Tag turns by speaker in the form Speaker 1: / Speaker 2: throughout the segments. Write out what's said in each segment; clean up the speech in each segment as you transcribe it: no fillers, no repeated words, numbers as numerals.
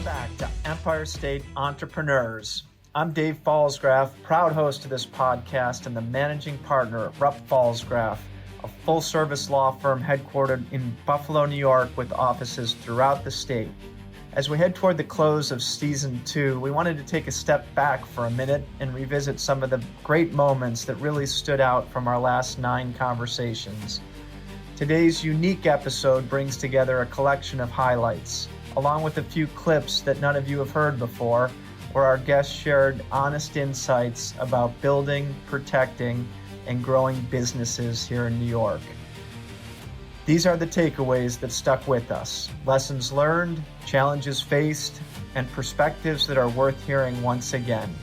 Speaker 1: back to Empire State Entrepreneurs. I'm Dave Falsgraf, proud host of this podcast and the managing partner at Rupp Falsgraf, a full-service law firm headquartered in Buffalo, New York, with offices throughout the state. As we head toward the close of Season 2, we wanted to take a step back for a minute and revisit some of the great moments that really stood out from our last 9 conversations. Today's unique episode brings together a collection of highlights, along with a few clips that none of you have heard before, where our guests shared honest insights about building, protecting, and growing businesses here in New York. These are the takeaways that stuck with us: lessons learned, challenges faced, and perspectives that are worth hearing once again.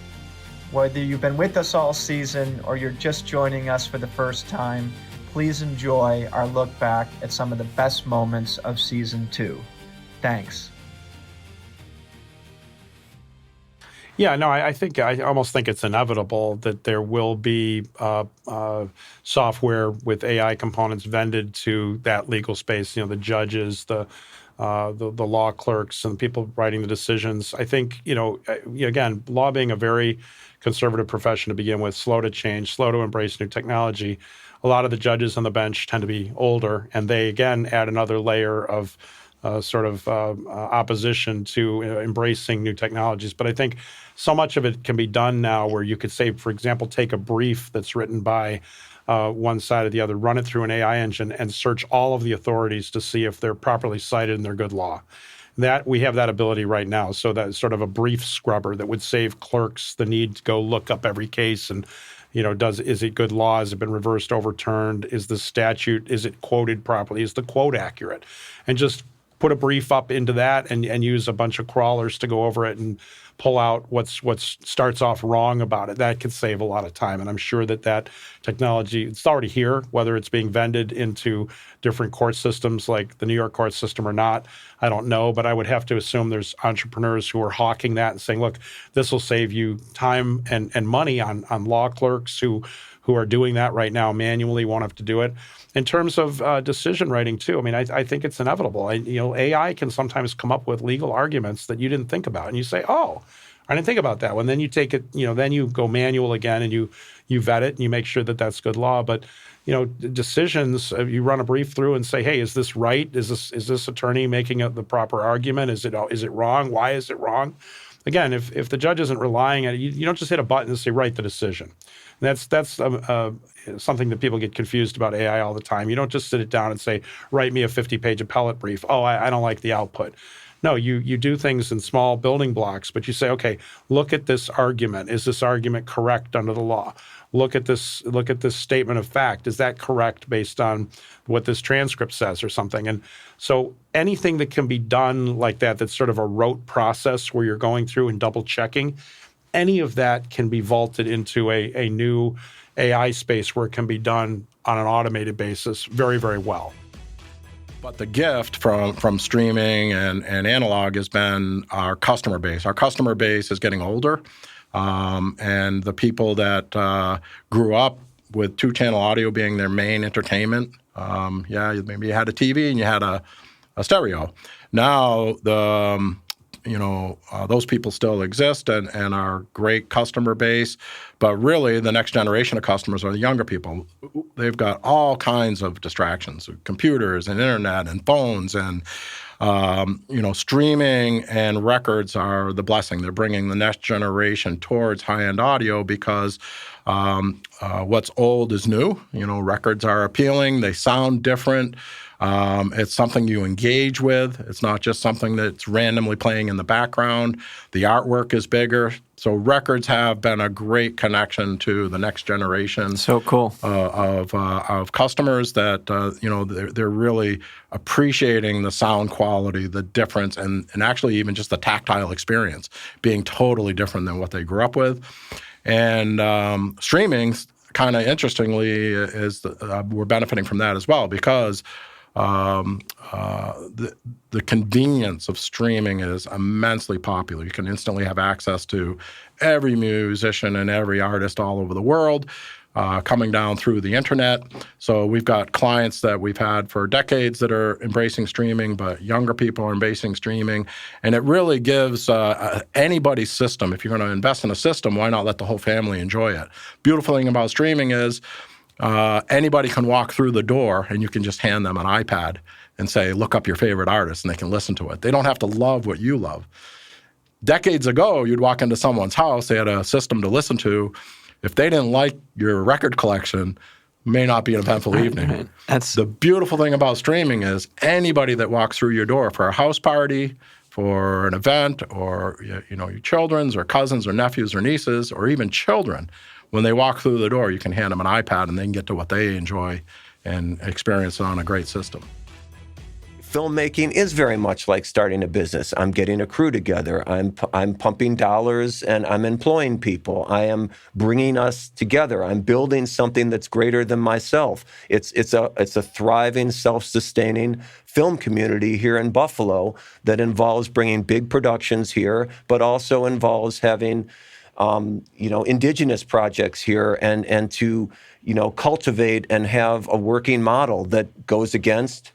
Speaker 1: Whether you've been with us all season or you're just joining us for the first time, please enjoy our look back at some of the best moments of Season 2. Thanks.
Speaker 2: Yeah, no, I almost think it's inevitable that there will be software with AI components vended to that legal space. You know, the judges, the law clerks, and the people writing the decisions. I think, again, law being a very conservative profession to begin with, slow to change, slow to embrace new technology. A lot of the judges on the bench tend to be older, and they again add another layer of opposition to embracing new technologies. But I think so much of it can be done now where you could say, for example, take a brief that's written by one side or the other, run it through an AI engine, and search all of the authorities to see if they're properly cited in their good law. That we have that ability right now. So that's sort of a brief scrubber that would save clerks the need to go look up every case and, is it good law? Has it been reversed, overturned? Is the statute, is it quoted properly? Is the quote accurate? And just put a brief up into that and use a bunch of crawlers to go over it and pull out what starts off wrong about it. That could save a lot of time. And I'm sure that technology, it's already here, whether it's being vended into different court systems like the New York court system or not, I don't know. But I would have to assume there's entrepreneurs who are hawking that and saying, look, this will save you time and money on law clerks who are doing that right now manually, won't have to do it. In terms of decision writing, too, I mean, I think it's inevitable. AI can sometimes come up with legal arguments that you didn't think about. And you say, oh, I didn't think about that one. Then you take it, then you go manual again and you vet it and you make sure that that's good law. But, decisions, you run a brief through and say, hey, is this right? Is this attorney making the proper argument? Is it wrong? Why is it wrong? Again, if the judge isn't relying on it, you don't just hit a button and say, write the decision. And that's something that people get confused about AI all the time. You don't just sit it down and say, write me a 50-page appellate brief. Oh, I don't like the output. No, you do things in small building blocks, but you say, okay, look at this argument. Is this argument correct under the law? Look at this statement of fact. Is that correct based on what this transcript says or something? And so anything that can be done like that, that's sort of a rote process where you're going through and double checking, any of that can be vaulted into a new AI space where it can be done on an automated basis very, very well.
Speaker 3: But the gift from streaming and analog has been our customer base. Our customer base is getting older, and the people that grew up with 2-channel audio being their main entertainment, maybe you had a TV and you had a stereo. Now those people still exist and are great customer base, but really the next generation of customers are the younger people. They've got all kinds of distractions, computers and internet and phones and, streaming and records are the blessing. They're bringing the next generation towards high-end audio because what's old is new. Records are appealing. They sound different. It's something you engage with. It's not just something that's randomly playing in the background. The artwork is bigger. So records have been a great connection to the next generation.
Speaker 1: So cool.
Speaker 3: Of customers that, they're really appreciating the sound quality, the difference, and actually even just the tactile experience being totally different than what they grew up with. And streaming, kind of interestingly, we're benefiting from that as well because the convenience of streaming is immensely popular. You can instantly have access to every musician and every artist all over the world. coming down through the internet. So we've got clients that we've had for decades that are embracing streaming, but younger people are embracing streaming. And it really gives anybody's system. If you're going to invest in a system, why not let the whole family enjoy it? Beautiful thing about streaming is anybody can walk through the door and you can just hand them an iPad and say, look up your favorite artist, and they can listen to it. They don't have to love what you love. Decades ago, you'd walk into someone's house, they had a system to listen to. If they didn't like your record collection, may not be an eventful evening.
Speaker 4: Right. That's
Speaker 3: the beautiful thing about streaming is anybody that walks through your door for a house party, for an event, or your children's or cousins or nephews or nieces, or even children, when they walk through the door, you can hand them an iPad and they can get to what they enjoy and experience it on a great system.
Speaker 5: Filmmaking is very much like starting a business. I'm getting a crew together. I'm pumping dollars and I'm employing people. I am bringing us together. I'm building something that's greater than myself. It's a thriving, self-sustaining film community here in Buffalo that involves bringing big productions here, but also involves having indigenous projects here and to cultivate and have a working model that goes against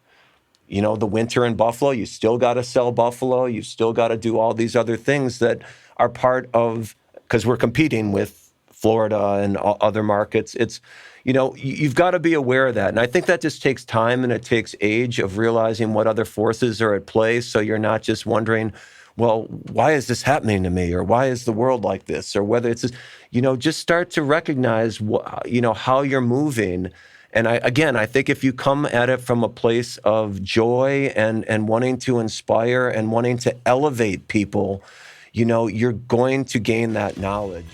Speaker 5: the winter in Buffalo. You still got to sell Buffalo. You still got to do all these other things that are part of, because we're competing with Florida and other markets. It's, you've got to be aware of that. And I think that just takes time and it takes age of realizing what other forces are at play. So you're not just wondering, well, why is this happening to me? Or why is the world like this? Or whether it's, just start to recognize, how you're moving. And I think if you come at it from a place of joy and wanting to inspire and wanting to elevate people, you're going to gain that knowledge.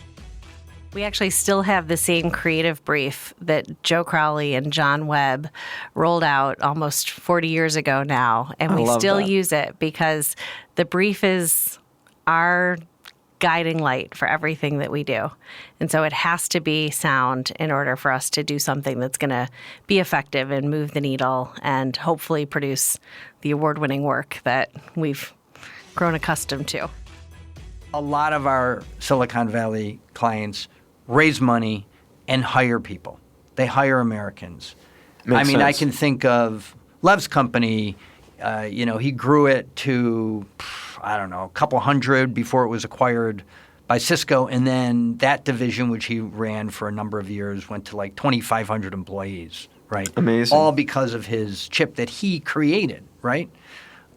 Speaker 6: We actually still have the same creative brief that Joe Crowley and John Webb rolled out almost 40 years ago now. And we still use it because the brief is our guiding light for everything that we do. And so it has to be sound in order for us to do something that's going to be effective and move the needle and hopefully produce the award-winning work that we've grown accustomed to.
Speaker 4: a lot of our Silicon Valley clients raise money and hire people. They hire Americans.
Speaker 7: Makes sense.
Speaker 4: I can think of Lev's company. He grew it to, a couple hundred before it was acquired by Cisco. And then that division, which he ran for a number of years, went to like 2,500 employees, right?
Speaker 7: Amazing.
Speaker 4: All because of his chip that he created, right?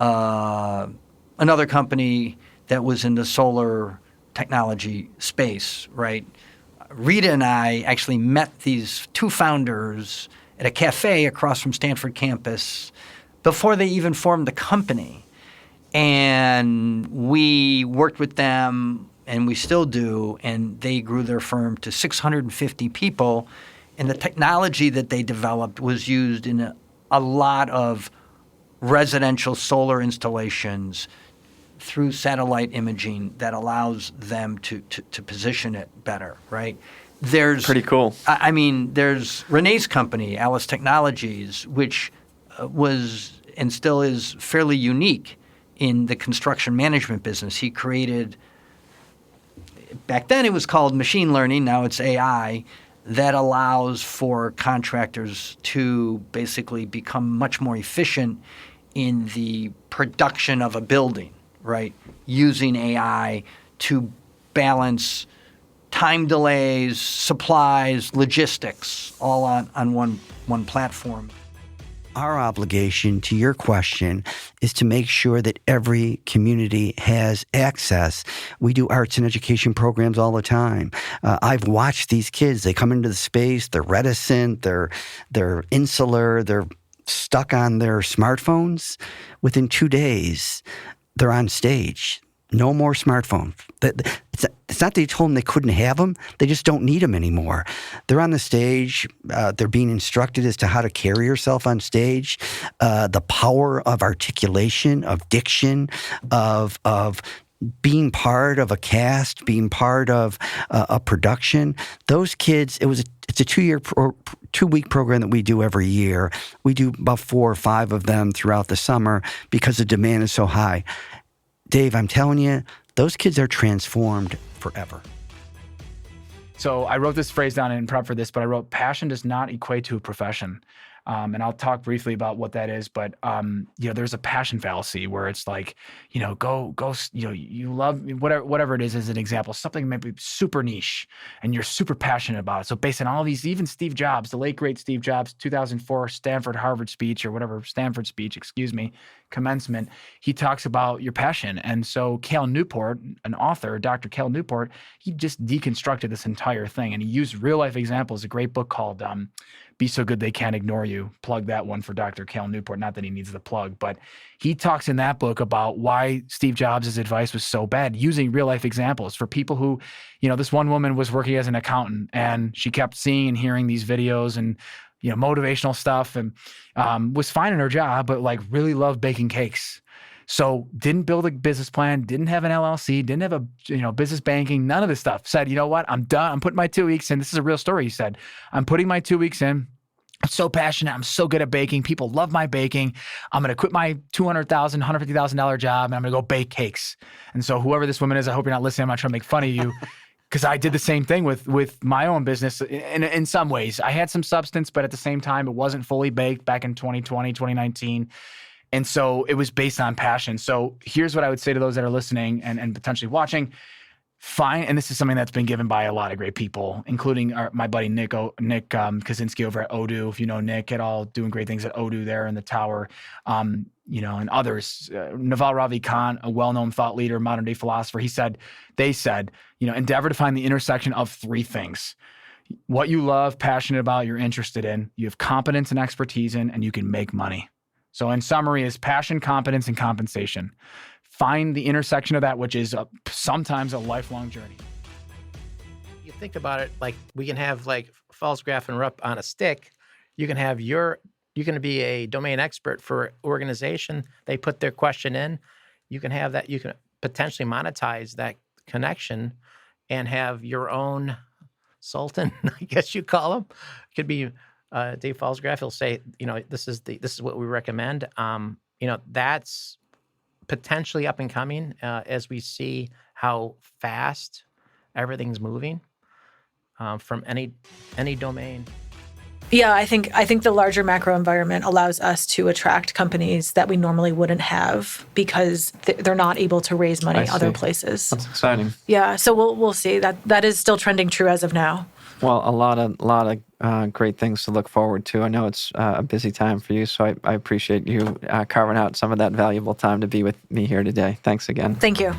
Speaker 4: Another company that was in the solar technology space, right? Rita and I actually met these two founders at a cafe across from Stanford campus before they even formed the company. And we worked with them, and we still do, and they grew their firm to 650 people. And the technology that they developed was used in a lot of residential solar installations through satellite imaging that allows them to position it better, right? There's
Speaker 7: pretty cool.
Speaker 4: There's Renee's company, Alice Technologies, which was and still is fairly unique in the construction management business. He created, back then it was called machine learning, now it's AI, that allows for contractors to basically become much more efficient in the production of a building, right? Using AI to balance time delays, supplies, logistics, all on one platform.
Speaker 8: Our obligation, to your question, is to make sure that every community has access. We do arts and education programs all the time. I've watched these kids. They come into the space. They're reticent. They're insular. They're stuck on their smartphones. Within 2 days, they're on stage. No more smartphones. It's not that they told them they couldn't have them. They just don't need them anymore. They're on the stage. They're being instructed as to how to carry yourself on stage. The power of articulation, of diction, of being part of a cast, being part of a production. Those kids, it's a 2-week program that we do every year. We do about 4 or 5 of them throughout the summer because the demand is so high. Dave, I'm telling you, those kids are transformed forever.
Speaker 7: So I wrote this phrase down in prep for this, but I wrote, passion does not equate to a profession. And I'll talk briefly about what that is, but there's a passion fallacy where it's like, go, you love whatever it is as an example, something maybe super niche and you're super passionate about it. So based on all these, even Steve Jobs, the late great Steve Jobs, 2004 Stanford speech, commencement, he talks about your passion. And so Cal Newport, an author, Dr. Cal Newport, he just deconstructed this entire thing and he used real life examples, a great book called Be So Good They Can't Ignore You. Plug that one for Dr. Cal Newport. Not that he needs the plug, but he talks in that book about why Steve Jobs' advice was so bad, using real life examples for people who, this one woman was working as an accountant and she kept seeing and hearing these videos and, motivational stuff and was fine in her job, but like really loved baking cakes. So didn't build a business plan, didn't have an LLC, didn't have a business banking, none of this stuff. Said, you know what, I'm done. I'm putting my 2 weeks in. This is a real story. He said, I'm putting my 2 weeks in. I'm so passionate. I'm so good at baking. People love my baking. I'm going to quit my $200,000, $150,000 job and I'm going to go bake cakes. And so whoever this woman is, I hope you're not listening. I'm not trying to make fun of you. Because I did the same thing with my own business in some ways. I had some substance, but at the same time, it wasn't fully baked back in 2020, 2019. And so it was based on passion. So here's what I would say to those that are listening and potentially watching. And this is something that's been given by a lot of great people, including my buddy Nick Kaczynski over at Odoo. If you know Nick at all, doing great things at Odoo there in the tower, and others. Naval Ravikant, a well-known thought leader, modern-day philosopher, they said, endeavor to find the intersection of three things. What you love, passionate about, you're interested in, you have competence and expertise in, and you can make money. So in summary is passion, competence, and compensation. Find the intersection of that, which is sometimes a lifelong journey.
Speaker 9: You think about it, like we can have like Fallsgraf and Rupp on a stick. You can have you're going to be a domain expert for organization. They put their question in. You can have that. You can potentially monetize that connection and have your own sultan, I guess you call him. Could be Dave Fallsgraf. He'll say, this is what we recommend. That's potentially up and coming as we see how fast everything's moving from any domain.
Speaker 10: Yeah, I think the larger macro environment allows us to attract companies that we normally wouldn't have because they're not able to raise money other places.
Speaker 11: That's exciting.
Speaker 10: Yeah, so we'll see. That is still trending true as of now.
Speaker 11: Well, a lot of great things to look forward to. I know it's a busy time for you, so I appreciate you carving out some of that valuable time to be with me here today. Thanks again.
Speaker 10: Thank you.